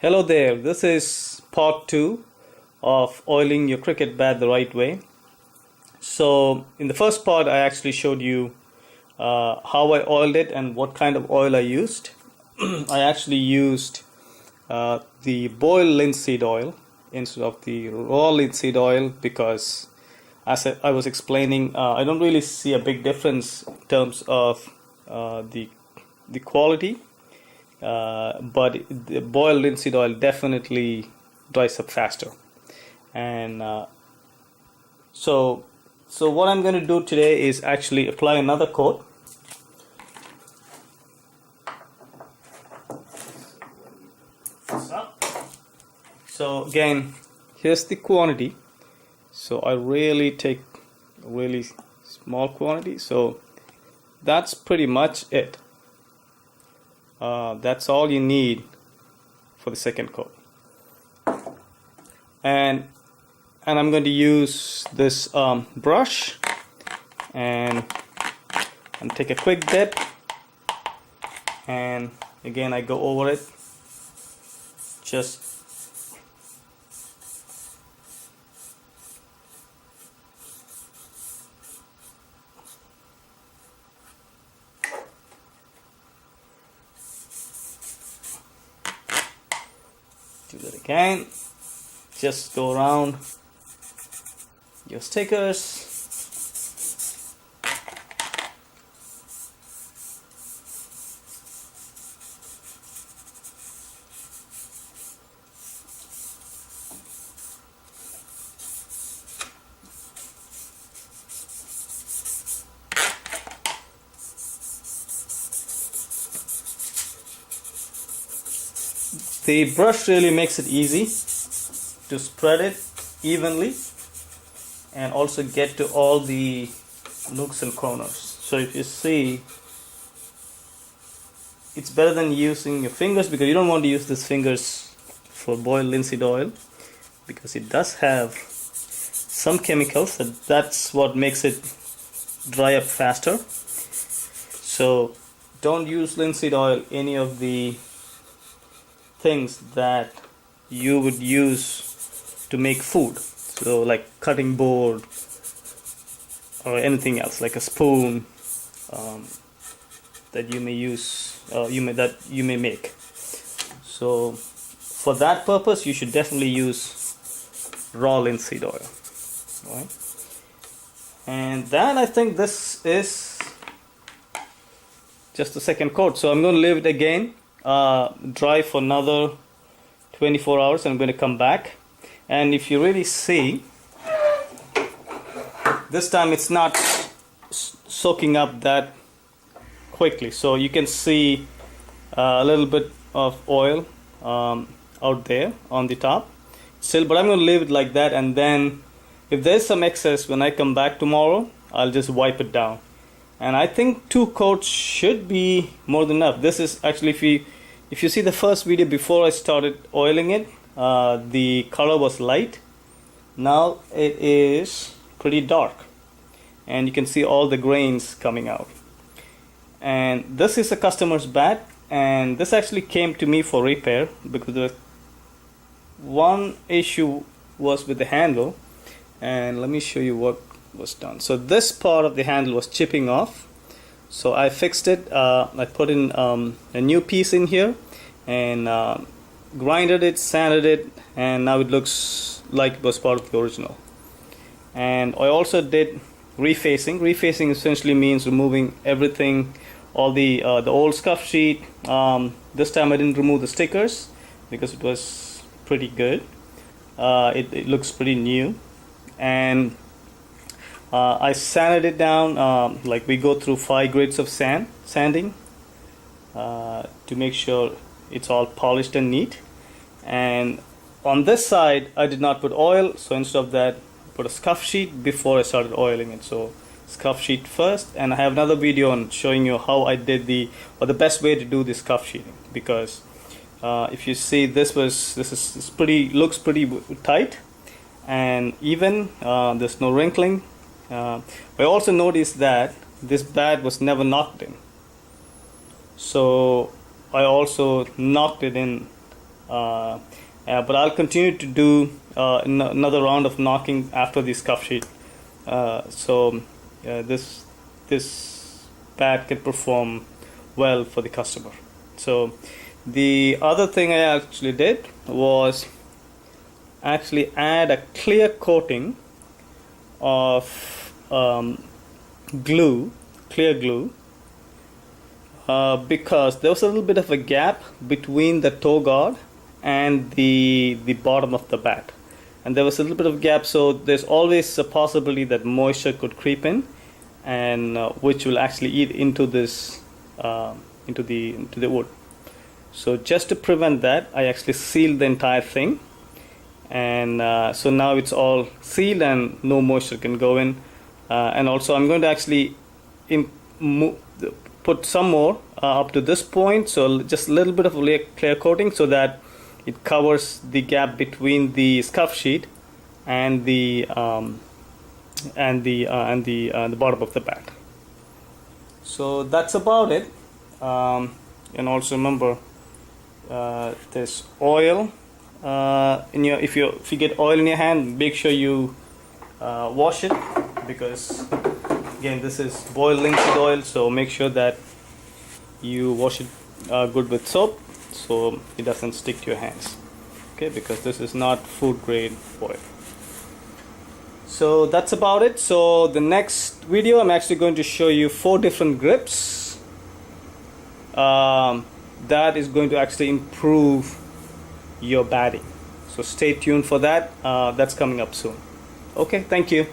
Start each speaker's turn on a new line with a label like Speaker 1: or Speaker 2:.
Speaker 1: Hello there, this is part 2 of oiling your cricket bat the right way. So in the first part I actually showed you how I oiled it and what kind of oil I used. I actually used the boiled linseed oil instead of the raw linseed oil because as I was explaining, I don't really see a big difference in terms of the quality. But the boiled linseed oil definitely dries up faster. And so what I'm going to do today is actually apply another coat. So again, here's the quantity. So I really take a really small quantity. So that's pretty much it. That's all you need for the second coat, and I'm going to use this brush and take a quick dip, and again I go over it just do that again. Just go around your stickers. The brush really makes it easy to spread it evenly and also get to all the nooks and corners. So if you see, it's better than using your fingers because you don't want to use these fingers for boiled linseed oil because it does have some chemicals that's what makes it dry up faster. So don't use linseed oil any of the things that you would use to make food, so like cutting board or anything else like a spoon that you may use you may make. So for that purpose you should definitely use raw linseed oil, right? And then I think this is just the second coat, so I'm going to leave it again dry for another 24 hours. I'm going to come back, and if you really see, this time it's not soaking up that quickly, so you can see a little bit of oil out there on the top still, but I'm going to leave it like that, and then if there's some excess when I come back tomorrow I'll just wipe it down. And I think 2 coats should be more than enough. This is actually, if you see the first video before I started oiling it, the color was light. Now it is pretty dark, and you can see all the grains coming out. And this is a customer's bat, and this actually came to me for repair because the one issue was with the handle. And let me show you what was done. So this part of the handle was chipping off, so I fixed it. I put in a new piece in here and grinded it, sanded it, and now it looks like it was part of the original. And I also did refacing. Refacing essentially means removing everything, all the old scuff sheet. This time I didn't remove the stickers because it was pretty good. It looks pretty new. And I sanded it down, like we go through 5 grades of sanding to make sure it's all polished and neat. And on this side I did not put oil, so instead of that I put a scuff sheet before I started oiling it. So scuff sheet first, and I have another video on showing you how I did the best way to do the scuff sheeting, because if you see, this looks pretty tight and even. There's no wrinkling. I also noticed that this bat was never knocked in, so I also knocked it in But I'll continue to do another round of knocking after the scuff sheet. This pad can perform well for the customer. So the other thing I actually did was actually add a clear coating of clear glue, because there was a little bit of a gap between the toe guard and the bottom of the bat, and there was a little bit of gap, so there's always a possibility that moisture could creep in, and which will actually eat into this into the wood. So just to prevent that, I actually sealed the entire thing, and so now it's all sealed and no moisture can go in. And also I'm going to actually put some more up to this point, so just a little bit of a clear coating so that it covers the gap between the scuff sheet and the bottom of the bat. So that's about it. And also remember, there's oil in your if you get oil in your hand, make sure you wash it, because again this is boiled linseed oil, so make sure that you wash it good with soap so it doesn't stick to your hands, okay, because this is not food grade oil. So that's about it. So the next video I'm actually going to show you 4 different grips that is going to actually improve your batting. So stay tuned for that. That's coming up soon. Okay, thank you.